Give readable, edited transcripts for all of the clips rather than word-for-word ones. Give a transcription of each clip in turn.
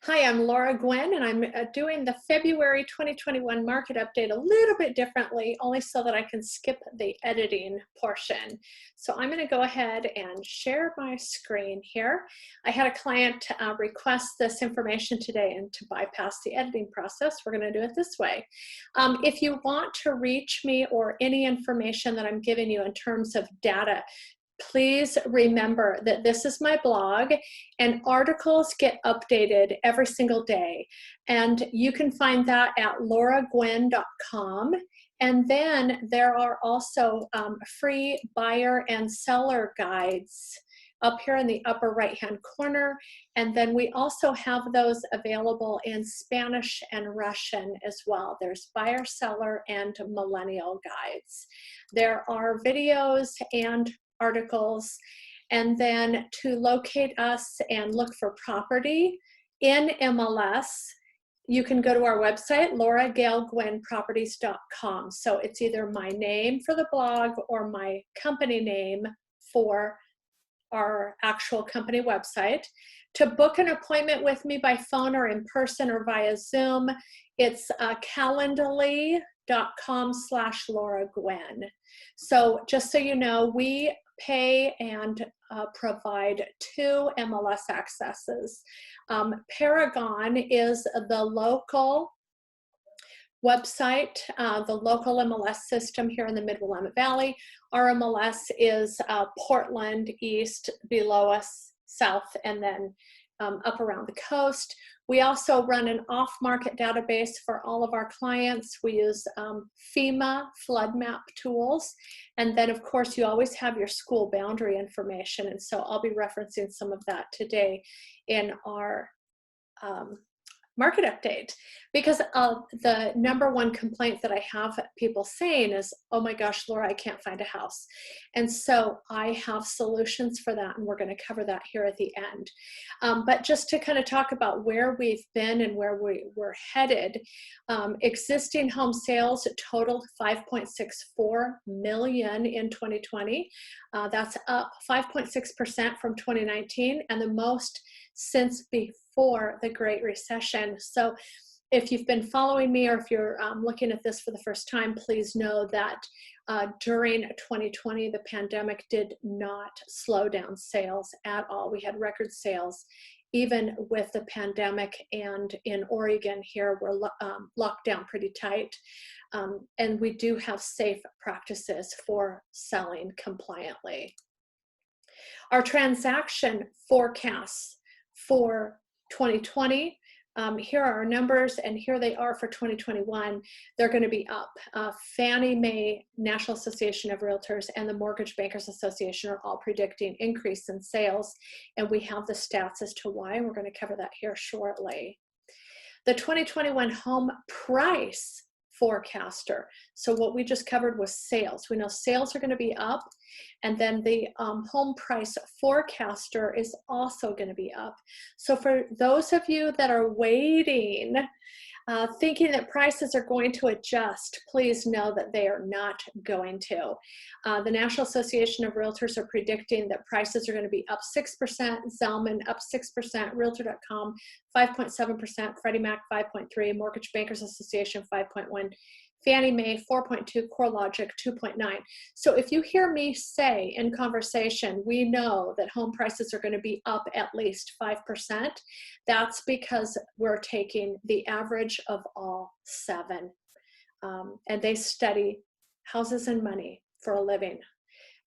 Hi, I'm Laura Gwyn, and I'm doing the February 2021 market update a little bit differently, only so that I can skip the editing portion. So I'm going to go ahead and share my screen here. I had a client request this information today, and to bypass the editing process, we're going to do it this way. If you want to reach me or any information that I'm giving you in terms of data, please remember that this is my blog and articles get updated every single day. And you can find that at lauragwyn.com. And then there are also free buyer and seller guides up here in the upper right-hand corner. And then we also have those available in Spanish and Russian as well. There's buyer, seller, and millennial guides. There are videos and articles. And then to locate us and look for property in MLS, you can go to our website, lauragailgwynproperties.com. So it's either my name for the blog or my company name for our actual company website. To book an appointment with me by phone or in person or via Zoom, it's calendly.com/Laura Gwyn. So just so you know, we pay and provide 2 MLS accesses. Paragon is the local website, the local MLS system here in the Mid-Willamette Valley. Our MLS is Portland, east, below us, south, and then up around the coast. We also run an off-market database for all of our clients. We use FEMA flood map tools. And then, of course, you always have your school boundary information. And so I'll be referencing some of that today in our market update, because the #1 complaint that I have people saying is, oh my gosh, Laura, I can't find a house. And so I have solutions for that, and we're going to cover that here at the end. But just to kind of talk about where we've been and where we're headed, existing home sales totaled 5.64 million in 2020. That's up 5.6% from 2019, and the most since before the Great Recession. So if you've been following me, or if you're looking at this for the first time, please know that during 2020, the pandemic did not slow down sales at all. We had record sales even with the pandemic, and in Oregon here, we're locked down pretty tight. And we do have safe practices for selling compliantly. Our transaction forecasts for 2020, here are our numbers, and here they are for 2021. They're going to be up. Fannie Mae, National Association of Realtors, and the Mortgage Bankers Association are all predicting increase in sales, and we have the stats as to why, and we're going to cover that here shortly. The 2021 home price forecaster. So what we just covered was sales. We know sales are going to be up, and then the home price forecaster is also going to be up. So for those of you that are waiting, thinking that prices are going to adjust, please know that they are not going to. The National Association of Realtors are predicting that prices are going to be up 6%, Zellman up 6%, Realtor.com 5.7%, Freddie Mac 5.3%, Mortgage Bankers Association 5.1%, Fannie Mae 4.2%, CoreLogic 2.9%. So if you hear me say in conversation, we know that home prices are going to be up at least 5%, that's because we're taking the average of all 7. And they study houses and money for a living.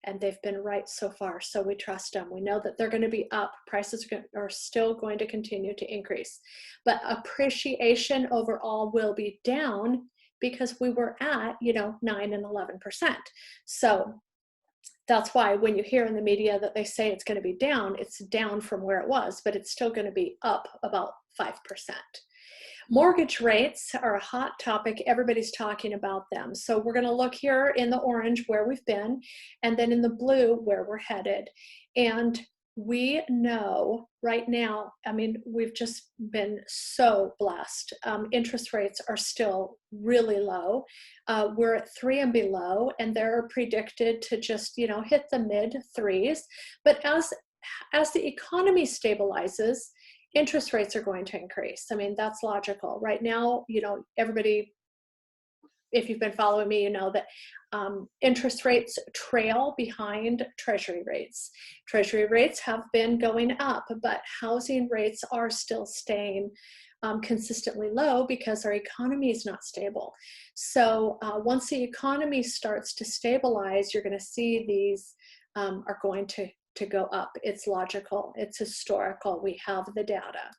And they've been right so far, so we trust them. We know that they're going to be up. Prices are still going to continue to increase. But appreciation overall will be down, because we were at 9 and 11%. So that's why when you hear in the media that they say it's going to be down, it's down from where it was, but it's still going to be up about 5%. Mortgage rates are a hot topic. Everybody's talking about them. So we're going to look here in the orange where we've been, and then in the blue where we're headed. And we know right now, I mean, we've just been so blessed. Interest rates are still really low. We're at 3 and below, and they're predicted to just, hit the mid 3s. But as the economy stabilizes, interest rates are going to increase. I mean, that's logical. Right now, you know, everybody, if you've been following me, you know that interest rates trail behind treasury rates. Treasury rates have been going up, but housing rates are still staying consistently low because our economy is not stable. So once the economy starts to stabilize, you're going to see these are going to go up. It's logical. It's historical. We have the data.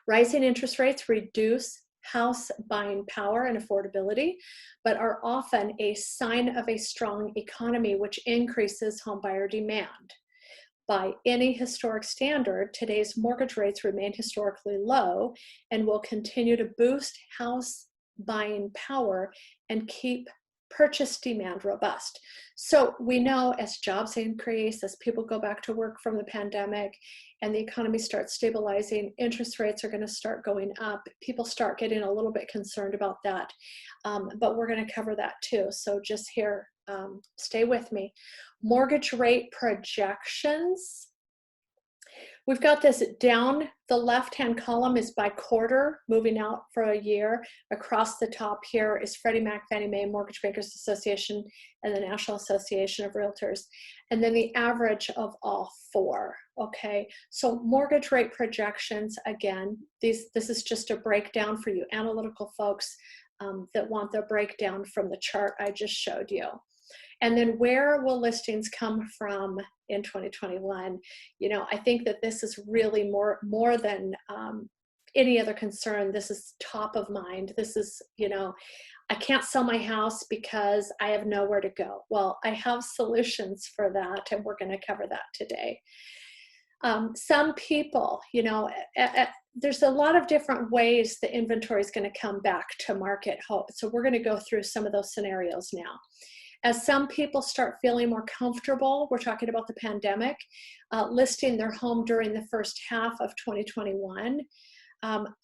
Rising interest rates reduce house buying power and affordability, but are often a sign of a strong economy, which increases homebuyer demand. By any historic standard, today's mortgage rates remain historically low and will continue to boost house buying power and keep purchase demand robust. So we know as jobs increase, as people go back to work from the pandemic and the economy starts stabilizing, interest rates are going to start going up. People start getting a little bit concerned about that, but we're going to cover that too. So just here, stay with me. Mortgage rate projections. We've got this down the left-hand column is by quarter, moving out for a year. Across the top here is Freddie Mac, Fannie Mae, Mortgage Bankers Association, and the National Association of Realtors. And then the average of all four, okay? So mortgage rate projections, again, this is just a breakdown for you analytical folks that want the breakdown from the chart I just showed you. And then where will listings come from in 2021? You know, I think that this is really more than any other concern. This is top of mind. This is, you know, I can't sell my house because I have nowhere to go. Well, I have solutions for that, and we're going to cover that today. Some people, you know, there's a lot of different ways the inventory is going to come back to market. So we're going to go through some of those scenarios now. As some people start feeling more comfortable, we're talking about the pandemic, listing their home during the first half of 2021.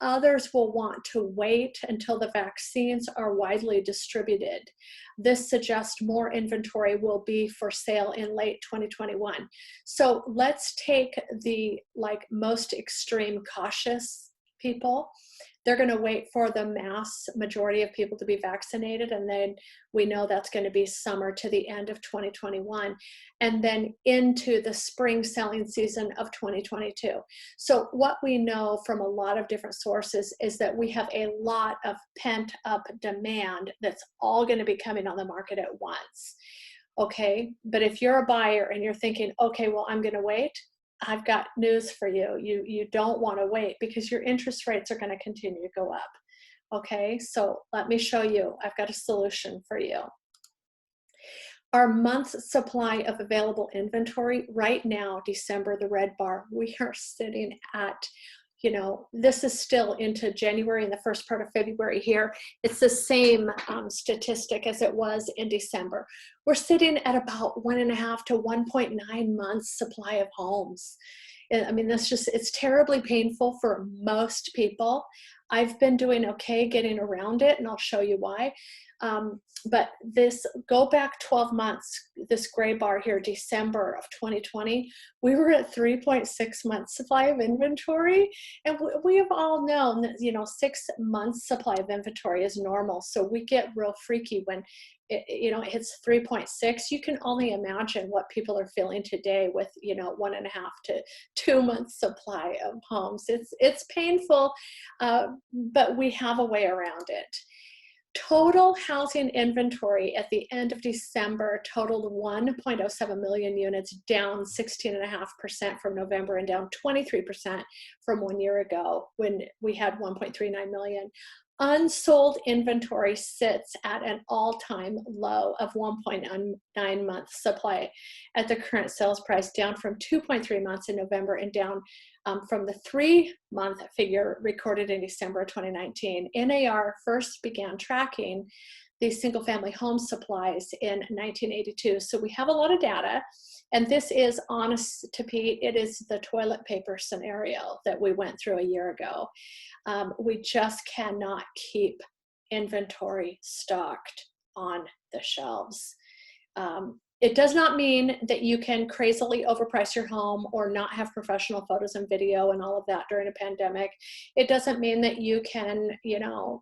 Others will want to wait until the vaccines are widely distributed. This suggests more inventory will be for sale in late 2021. So let's take the most extreme cautious people. They're going to wait for the mass majority of people to be vaccinated, and then we know that's going to be summer to the end of 2021, and then into the spring selling season of 2022. So what we know from a lot of different sources is that we have a lot of pent-up demand that's all going to be coming on the market at once. Okay, but if you're a buyer and you're thinking, okay, well, I'm going to wait, I've got news for you. You don't want to wait because your interest rates are going to continue to go up. Okay, so let me show you. I've got a solution for you. Our month's supply of available inventory right now, December, the red bar, we are sitting at, you know, this is still into January and the first part of February here. It's the same statistic as it was in December. We're sitting at about 1.5 to 1.9 months supply of homes. I mean, it's terribly painful for most people. I've been doing okay getting around it, and I'll show you why. But go back 12 months, this gray bar here, December of 2020, we were at 3.6 months supply of inventory. And we have all known that, you know, 6 months supply of inventory is normal. So we get real freaky when it hits 3.6. You can only imagine what people are feeling today with, you know, 1.5 to 2 months supply of homes. It's painful, but we have a way around it. Total housing inventory at the end of December totaled 1.07 million units, down 16.5% from November and down 23% from 1 year ago when we had 1.39 million. Unsold inventory sits at an all-time low of 1.9 months supply at the current sales price, down from 2.3 months in November and down from the 3-month figure recorded in December of 2019. NAR first began tracking these single-family home supplies in 1982. So we have a lot of data, and this is, honest to Pete, it is the toilet paper scenario that we went through a year ago. We just cannot keep inventory stocked on the shelves. It does not mean that you can crazily overprice your home or not have professional photos and video and all of that during a pandemic. It doesn't mean that you can, you know,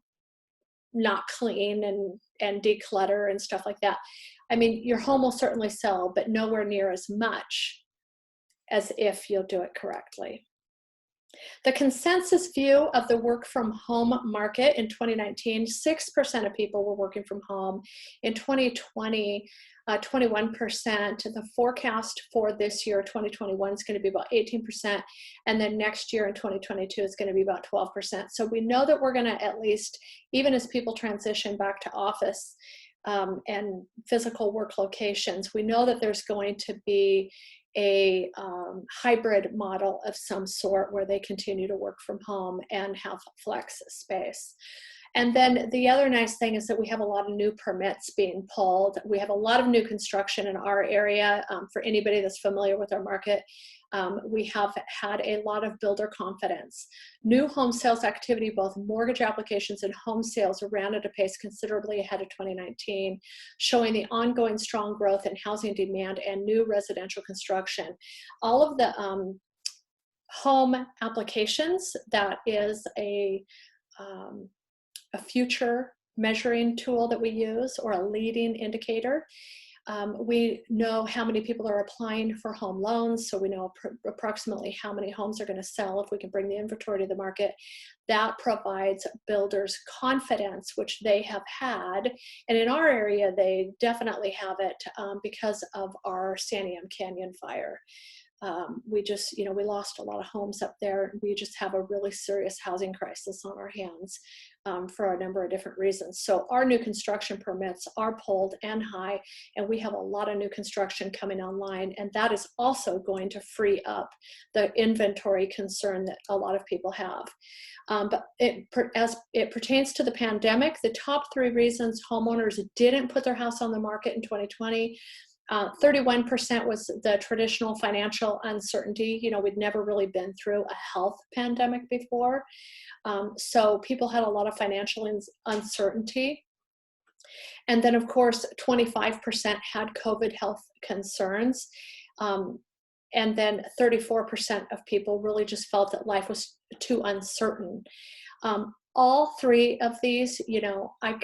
not clean and declutter and stuff like that. I mean, your home will certainly sell, but nowhere near as much as if you'll do it correctly. The consensus view of the work from home market in 2019, 6% of people were working from home. In 2020, 21%. The forecast for this year, 2021, is going to be about 18%. And then next year in 2022 is going to be about 12%. So we know that we're going to, at least, even as people transition back to office and physical work locations, we know that there's going to be a hybrid model of some sort where they continue to work from home and have flex space. And then the other nice thing is that we have a lot of new permits being pulled. We have a lot of new construction in our area. For anybody that's familiar with our market, we have had a lot of builder confidence. New home sales activity, both mortgage applications and home sales, ran at a pace considerably ahead of 2019, showing the ongoing strong growth in housing demand and new residential construction. All of the home applications, that is a future measuring tool that we use, or a leading indicator. We know how many people are applying for home loans, so we know approximately how many homes are going to sell if we can bring the inventory to the market. That provides builders confidence, which they have had, and in our area they definitely have it because of our Santiam Canyon fire. We just, you know, we lost a lot of homes up there. We just have a really serious housing crisis on our hands for a number of different reasons. So our new construction permits are pulled and high, and we have a lot of new construction coming online, and that is also going to free up the inventory concern that a lot of people have. But as it pertains to the pandemic, the top 3 reasons homeowners didn't put their house on the market in 2020, 31% was the traditional financial uncertainty. You know, we'd never really been through a health pandemic before. So people had a lot of financial uncertainty. And then, of course, 25% had COVID health concerns. And then 34% of people really just felt that life was too uncertain. All 3 of these, you know, I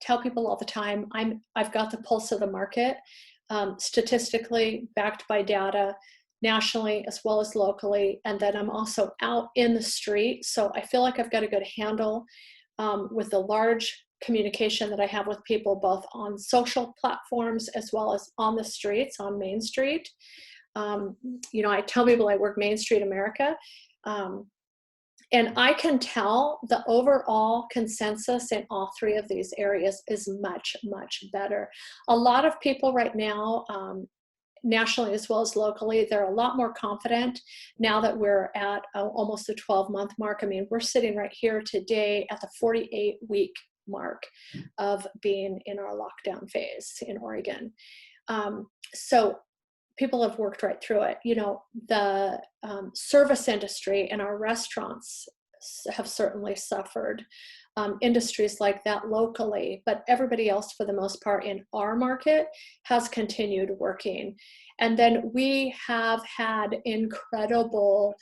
tell people all the time, I've got the pulse of the market. Statistically backed by data, nationally as well as locally, and then I'm also out in the street, so I feel like I've got a good handle with the large communication that I have with people, both on social platforms as well as on the streets, on Main Street. You know, I tell people I work Main Street America, and I can tell the overall consensus in all 3 of these areas is much, much better. A lot of people right now, nationally as well as locally, they're a lot more confident now that we're at almost the 12-month mark. I mean, we're sitting right here today at the 48-week mark of being in our lockdown phase in Oregon. So people have worked right through it. You know, the service industry and our restaurants have certainly suffered. Industries like that locally, but everybody else, for the most part, in our market has continued working. And then we have had incredible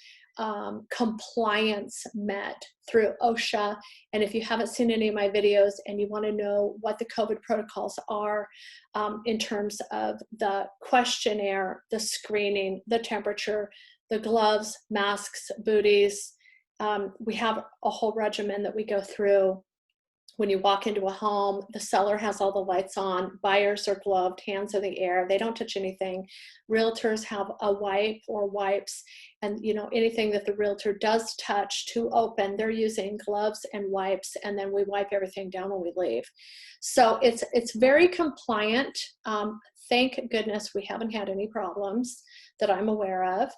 compliance met through OSHA. And if you haven't seen any of my videos and you want to know what the COVID protocols are in terms of the questionnaire, the screening, the temperature, the gloves, masks, booties, we have a whole regimen that we go through. When you walk into a home, the seller has all the lights on, buyers are gloved, hands in the air, they don't touch anything. Realtors have a wipe or wipes, and you know, anything that the realtor does touch to open, they're using gloves and wipes, and then we wipe everything down when we leave. So it's very compliant. Thank goodness we haven't had any problems that I'm aware of.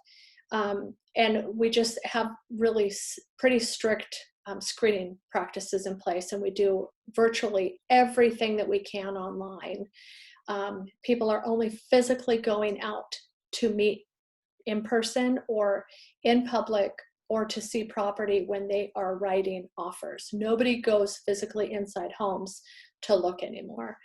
And we just have really pretty strict screening practices in place, and we do virtually everything that we can online. People are only physically going out to meet in person or in public or to see property when they are writing offers. Nobody goes physically inside homes to look anymore.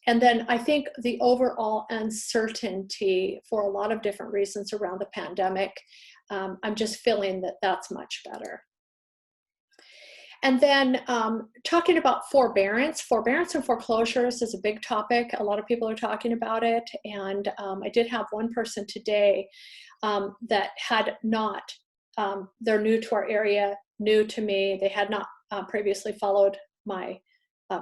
And then I think the overall uncertainty for a lot of different reasons around the pandemic, I'm just feeling that that's much better. And then talking about forbearance and foreclosures is a big topic. A lot of people are talking about it. And I did have one person today that had not, they're new to our area, new to me. They had not previously followed my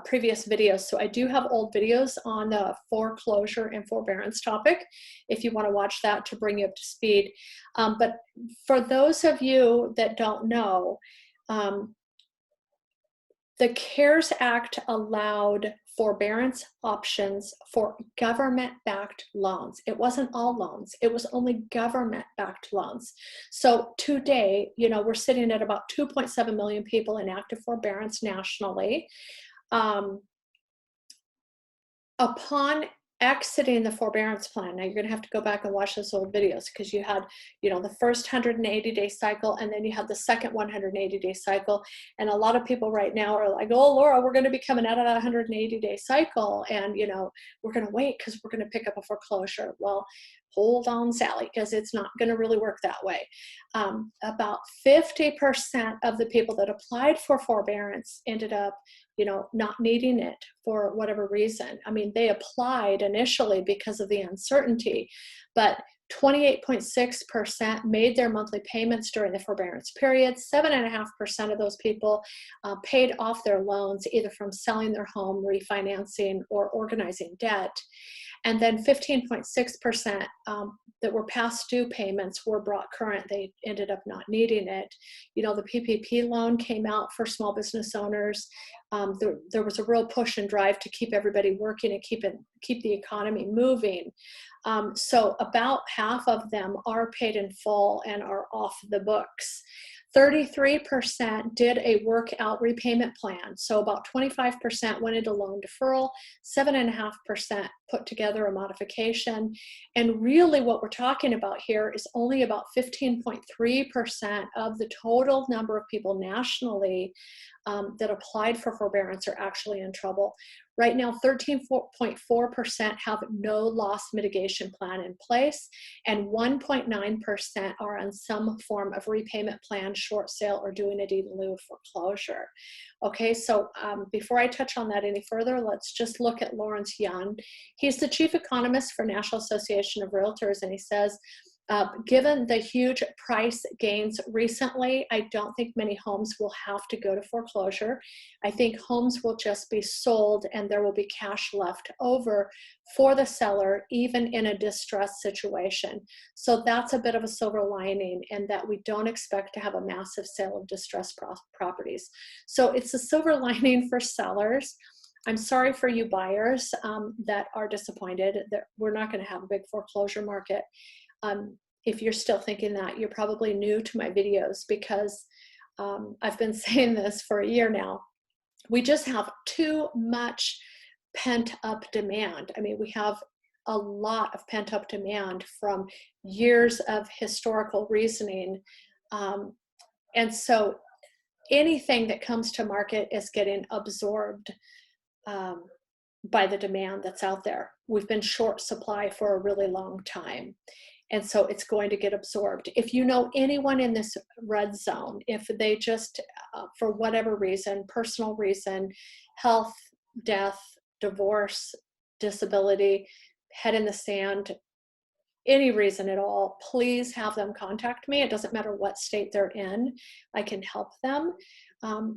previous videos. So I do have old videos on the foreclosure and forbearance topic if you want to watch that to bring you up to speed. But for those of you that don't know, the CARES Act allowed forbearance options for government-backed loans. It wasn't all loans. It was only government-backed loans. So today, you know, we're sitting at about 2.7 million people in active forbearance nationally. Upon exiting the forbearance plan, now you're going to have to go back and watch those old videos because you had, you know, the first 180-day cycle and then you had the second 180-day cycle. And a lot of people right now are like, oh, Laura, we're going to be coming out of that 180-day cycle. And, you know, we're going to wait because we're going to pick up a foreclosure. Well, hold on, Sally, because it's not going to really work that way. About 50% of the people that applied for forbearance ended up, you know, not needing it for whatever reason. I mean, they applied initially because of the uncertainty, but 28.6% made their monthly payments during the forbearance period. 7.5% of those people paid off their loans either from selling their home, refinancing, or organizing debt. And then 15.6% that were past due payments were brought current. They ended up not needing it. You know, the PPP loan came out for small business owners. There was a real push and drive to keep everybody working and keep the economy moving. So about half of them are paid in full and are off the books. 33% did a workout repayment plan. So about 25% went into loan deferral, 7.5% put together a modification. And really what we're talking about here is only about 15.3% of the total number of people nationally that applied for forbearance are actually in trouble. Right now, 13.4% have no loss mitigation plan in place, and 1.9% are on some form of repayment plan, short sale, or doing a deed in lieu of foreclosure. Okay, so before I touch on that any further, let's just look at Lawrence Yun. He's the chief economist for National Association of Realtors, and he says, given the huge price gains recently, I don't think many homes will have to go to foreclosure. I think homes will just be sold and there will be cash left over for the seller, even in a distressed situation. So that's a bit of a silver lining, in that we don't expect to have a massive sale of distressed properties. So it's a silver lining for sellers. I'm sorry for you buyers that are disappointed that we're not going to have a big foreclosure market. If you're still thinking that, you're probably new to my videos, because I've been saying this for a year now. We just have too much pent-up demand. I mean, we have a lot of pent-up demand from years of historical reasoning. And so anything that comes to market is getting absorbed by the demand that's out there. We've been short supply for a really long time. And so it's going to get absorbed. If you know anyone in this red zone, if they just, for whatever reason, personal reason, health, death, divorce, disability, head in the sand, any reason at all, please have them contact me. It doesn't matter what state they're in. I can help them.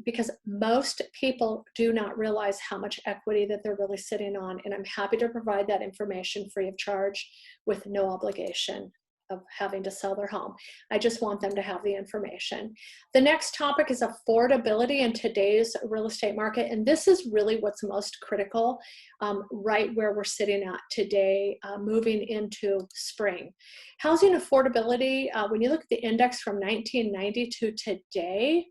Because most people do not realize how much equity that they're really sitting on. And I'm happy to provide that information free of charge with no obligation of having to sell their home. I just want them to have the information. The next topic is affordability in today's real estate market. And this is really what's most critical right where we're sitting at today, moving into spring. Housing affordability, when you look at the index from 1990 to today,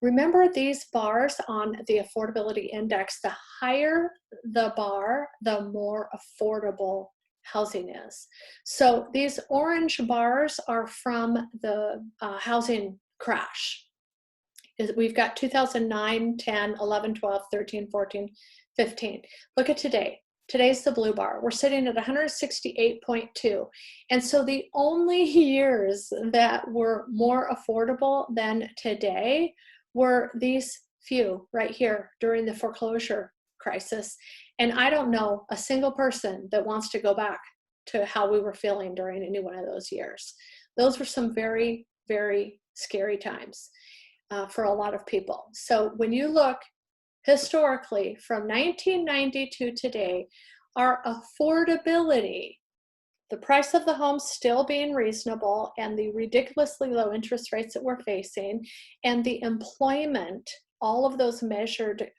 remember these bars on the affordability index, the higher the bar, the more affordable housing is. So these orange bars are from the housing crash. We've got 2009, 10, 11, 12, 13, 14, 15. Look at today. Today's the blue bar. We're sitting at 168.2. And so the only years that were more affordable than today were these few right here during the foreclosure crisis. And I don't know a single person that wants to go back to how we were feeling during any one of those years. Those were some very, very scary times for a lot of people. So when you look historically from 1990 to today, our affordability, the price of the home still being reasonable, and the ridiculously low interest rates that we're facing, and the employment, all of those measured,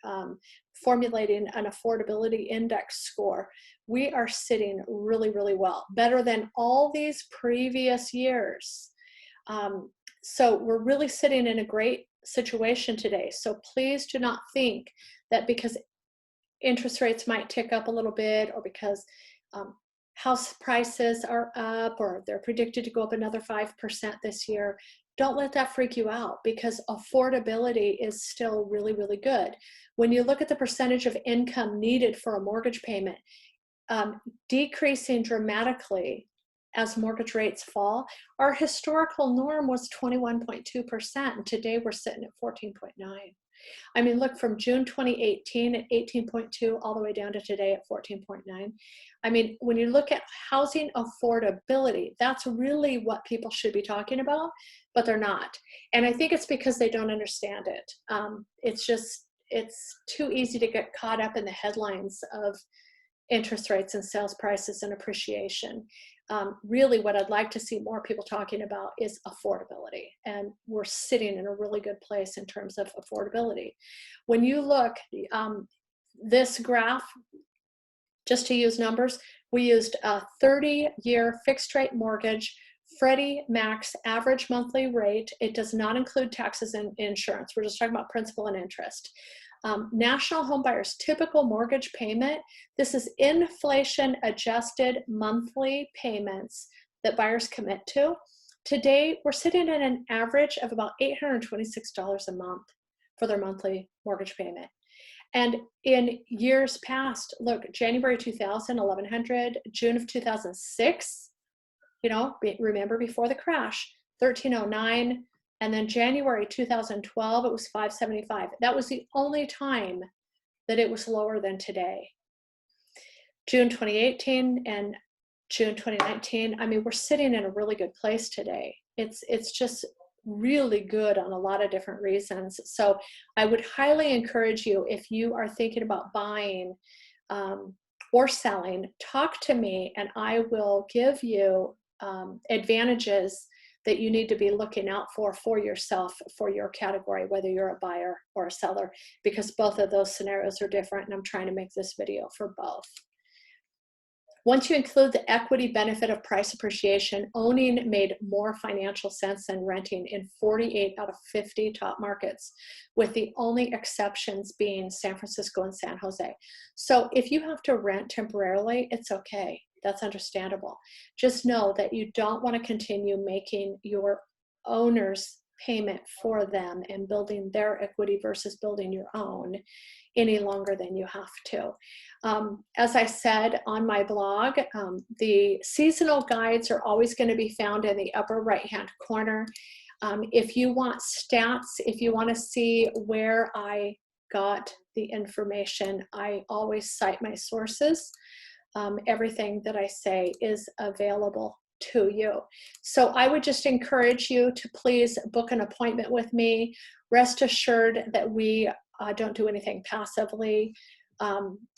formulating an affordability index score, we are sitting really, really well, better than all these previous years. So we're really sitting in a great situation today. So please do not think that because interest rates might tick up a little bit, or because house prices are up, or they're predicted to go up another 5% this year, don't let that freak you out, because affordability is still really, really good. When you look at the percentage of income needed for a mortgage payment, decreasing dramatically as mortgage rates fall. Our historical norm was 21.2%, and today we're sitting at 14.9. I mean, look, from June 2018 at 18.2 all the way down to today at 14.9. I mean, when you look at housing affordability, that's really what people should be talking about, but they're not. And I think it's because they don't understand it. It's too easy to get caught up in the headlines of interest rates and sales prices and appreciation. Really what I'd like to see more people talking about is affordability. And we're sitting in a really good place in terms of affordability. When you look, this graph, just to use numbers, we used a 30-year fixed rate mortgage, Freddie Mac's average monthly rate. It does not include taxes and insurance. We're just talking about principal and interest. National home buyers' typical mortgage payment. This is inflation adjusted monthly payments that buyers commit to. Today, we're sitting at an average of about $826 a month for their monthly mortgage payment. And in years past, look, January 2000, $1,100, June of 2006, remember before the crash, $1,309. And then January 2012, it was $575. That was the only time that it was lower than today. June 2018 and June 2019, I mean, we're sitting in a really good place today. It's just really good on a lot of different reasons. So I would highly encourage you, if you are thinking about buying or selling, talk to me and I will give you advantages that you need to be looking out for yourself, for your category, whether you're a buyer or a seller, because both of those scenarios are different, and I'm trying to make this video for both. Once you include the equity benefit of price appreciation, owning made more financial sense than renting in 48 out of 50 top markets, with the only exceptions being San Francisco and San Jose. So if you have to rent temporarily, it's okay. That's understandable. Just know that you don't want to continue making your owner's payment for them and building their equity versus building your own any longer than you have to. As I said on my blog, the seasonal guides are always going to be found in the upper right-hand corner. If you want stats, if you want to see where I got the information, I always cite my sources. Everything that I say is available to you. So I would just encourage you to please book an appointment with me. Rest assured that we don't do anything passively.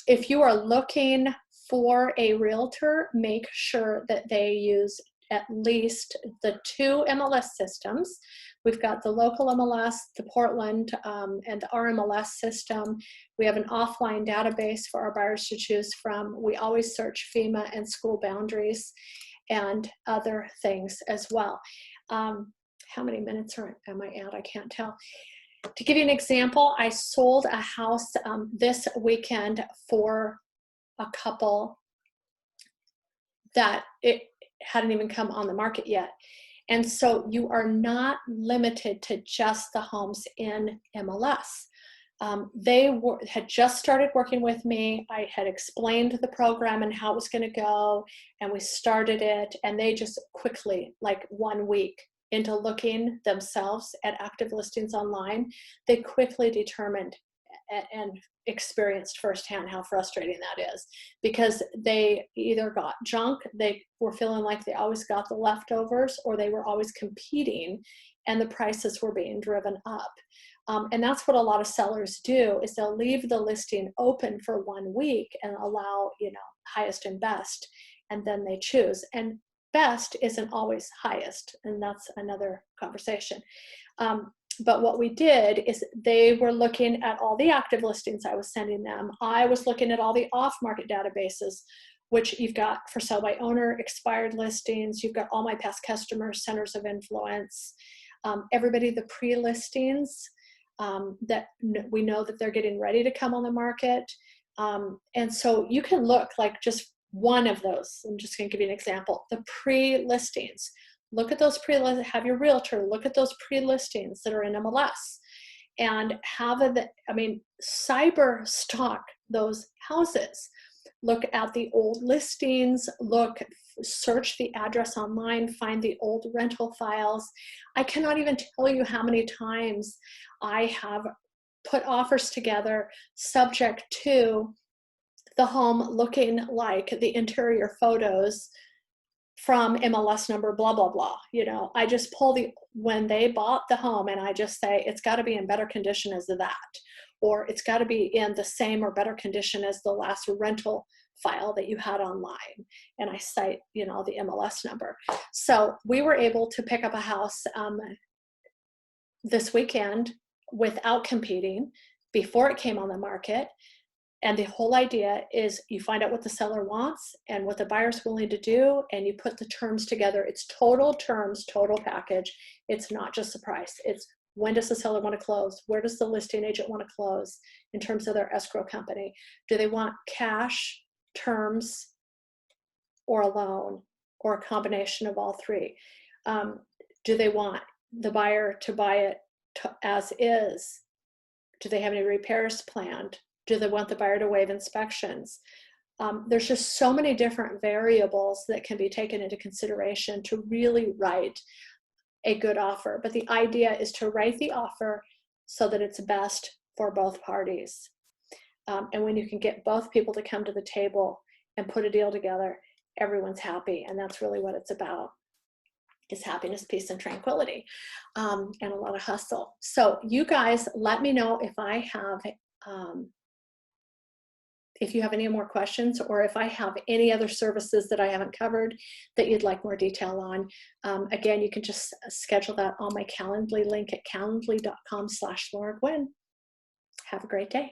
If you are looking for a realtor, make sure that they use at least the 2 MLS systems. We've got the local MLS, the Portland, and the RMLS system. We have an offline database for our buyers to choose from. We always search FEMA and school boundaries and other things as well. How many minutes am I at? I can't tell. To give you an example, I sold a house this weekend for a couple that it hadn't even come on the market yet. And so you are not limited to just the homes in MLS. They had just started working with me. I had explained the program and how it was going to go, and we started it, and they just quickly, like 1 week into looking themselves at active listings online, they quickly determined and experienced firsthand how frustrating that is, because they either got junk, they were feeling like they always got the leftovers, or they were always competing and the prices were being driven up. And that's what a lot of sellers do, is they'll leave the listing open for 1 week and allow, highest and best, and then they choose. And best isn't always highest, and that's another conversation. But what we did is they were looking at all the active listings I was sending them. I was looking at all the off-market databases, which you've got for sale by owner, expired listings, you've got all my past customers, centers of influence, everybody, the pre-listings that we know that they're getting ready to come on the market. And so you can look like just one of those. I'm just going to give you an example. The pre-listings. Look at those pre-listings. Have your realtor look at those pre-listings that are in MLS, and cyber stalk those houses. Look at the old listings. Search the address online. Find the old rental files. I cannot even tell you how many times I have put offers together subject to the home looking like the interior photos from MLS number blah, blah, blah. I just pull when they bought the home, and I just say, it's got to be in better condition as that, or it's got to be in the same or better condition as the last rental file that you had online. And I cite, the MLS number. So we were able to pick up a house this weekend without competing before it came on the market. And the whole idea is you find out what the seller wants and what the buyer's willing to do, and you put the terms together. It's total terms, total package. It's not just the price. It's when does the seller want to close? Where does the listing agent want to close in terms of their escrow company? Do they want cash, terms, or a loan, or a combination of all three? Do they want the buyer to buy it as is? Do they have any repairs planned? Do they want the buyer to waive inspections? There's just so many different variables that can be taken into consideration to really write a good offer. But the idea is to write the offer so that it's best for both parties. And when you can get both people to come to the table and put a deal together, everyone's happy. And that's really what it's about, is happiness, peace, and tranquility, and a lot of hustle. So you guys, let me know if if you have any more questions, or if I have any other services that I haven't covered that you'd like more detail on. Again, you can just schedule that on my Calendly link at calendly.com/Laura Gwyn. Have a great day.